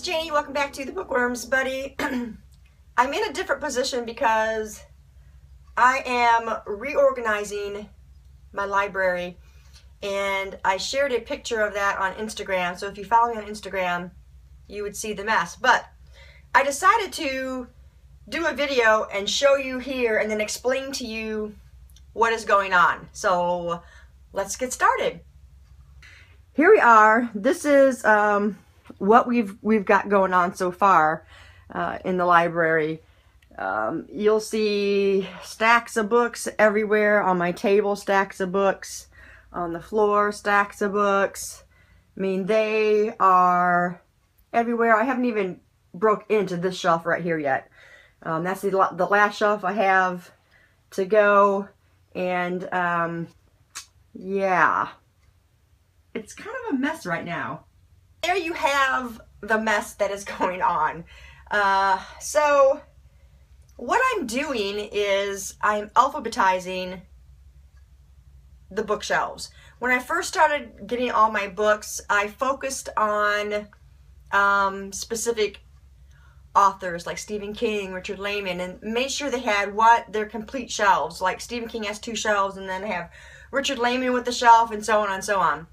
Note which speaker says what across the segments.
Speaker 1: Janie. Welcome back to the Bookworms, buddy. I'm in a different position because I am reorganizing my library, and I shared a picture of that on Instagram. So if you follow me on Instagram, you would see the mess. But I decided to do a video and show you here and then explain to you what is going on. So let's get started. Here we are. This is what we've got going on so far in the library. You'll see stacks of books everywhere on my table, stacks of books on the floor, stacks of books. I mean, they are everywhere. I haven't even broke into this shelf right here yet. That's the last shelf I have to go, and yeah, it's kind of a mess right now. There you have the mess that is going on. So what I'm doing is I'm alphabetizing the bookshelves. When I first started getting all my books, I focused on specific authors like Stephen King, Richard Lehman, and made sure they had their complete shelves. Like Stephen King has 2 shelves, and then I have Richard Lehman with the shelf, and so on and so on.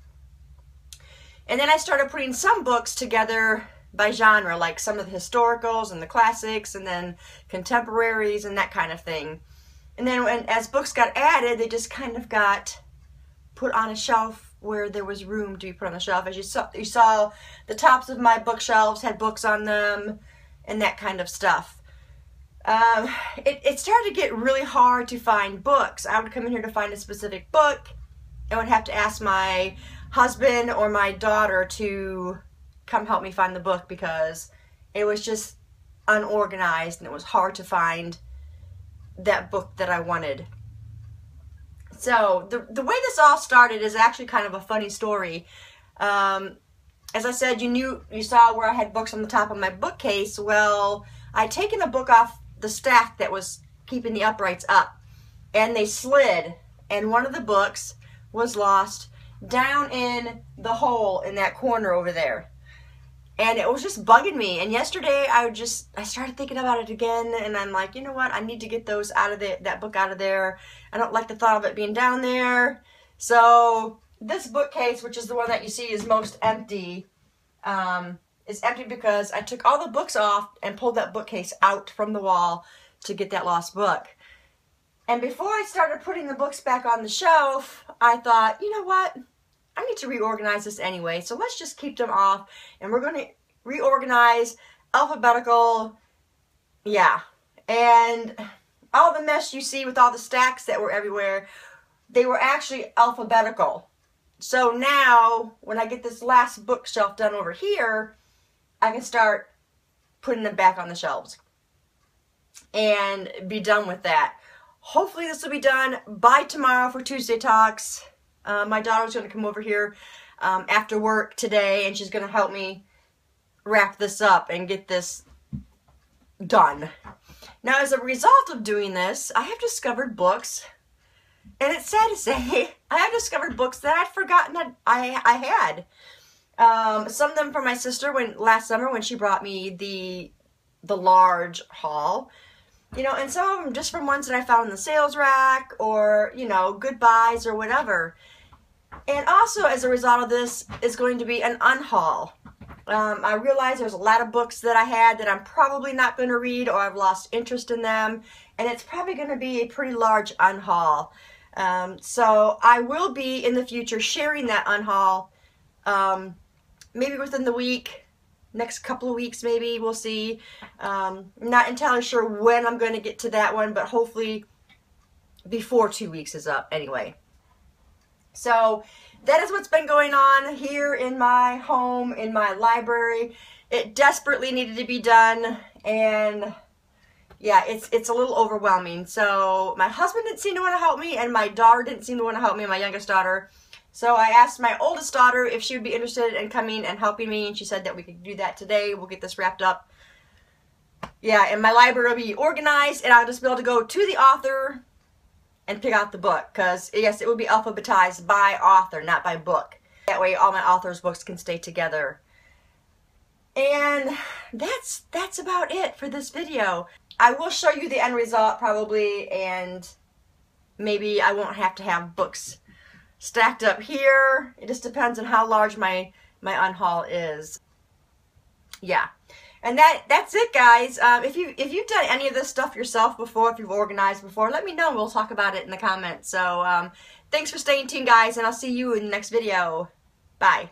Speaker 1: And then I started putting some books together by genre, like some of the historicals and the classics, and then contemporaries and that kind of thing. And then as books got added, they just kind of got put on a shelf where there was room to be put on the shelf. As you saw the tops of my bookshelves had books on them and that kind of stuff. It started to get really hard to find books. I would come in here to find a specific book and would have to ask my husband or my daughter to come help me find the book because it was just unorganized and it was hard to find that book that I wanted. So the way this all started is actually kind of a funny story. As I said, you saw where I had books on the top of my bookcase. Well, I'd taken a book off the stack that was keeping the uprights up, and they slid, and one of the books was lost down in the hole in that corner over there. And it was just bugging me. And yesterday I started thinking about it again, and I'm like, you know what? I need to get those out of that book out of there. I don't like the thought of it being down there. So this bookcase, which is the one that you see is most empty, is empty because I took all the books off and pulled that bookcase out from the wall to get that lost book. And before I started putting the books back on the shelf, I thought, you know what? I need to reorganize this anyway, so let's just keep them off, and we're going to reorganize alphabetical, yeah. And all the mess you see with all the stacks that were everywhere, they were actually alphabetical. So now, when I get this last bookshelf done over here, I can start putting them back on the shelves and be done with that. Hopefully this will be done by tomorrow for Tuesday Talks. My daughter's going to come over here after work today, and she's going to help me wrap this up and get this done. Now, as a result of doing this, I have discovered books, and it's sad to say, I have discovered books that I'd forgotten that I had. Some of them from my sister last summer when she brought me the large haul. You know, and some of them just from ones that I found in the sales rack or, you know, goodbyes or whatever. And also, as a result of this, is going to be an unhaul. I realized there's a lot of books that I had that I'm probably not going to read, or I've lost interest in them. And it's probably going to be a pretty large unhaul. So I will be, in the future, sharing that unhaul. Maybe within the week. Next couple of weeks, maybe. We'll see. Not entirely sure when I'm going to get to that one, but hopefully before 2 weeks is up anyway. So that is what's been going on here in my home, in my library. It desperately needed to be done, and yeah, it's a little overwhelming. So my husband didn't seem to want to help me, and my daughter didn't seem to want to help me, my youngest daughter. So I asked my oldest daughter if she would be interested in coming and helping me, and she said that we could do that today. We'll get this wrapped up. Yeah, and my library will be organized, and I'll just be able to go to the author and pick out the book, because yes, it would be alphabetized by author, not by book. That way all my author's books can stay together. And that's about it for this video. I will show you the end result probably, and maybe I won't have to have books stacked up here. It just depends on how large my unhaul is. Yeah. And that's it, guys. If you've done any of this stuff yourself before, if you've organized before, let me know. We'll talk about it in the comments. So thanks for staying tuned, guys, and I'll see you in the next video. Bye.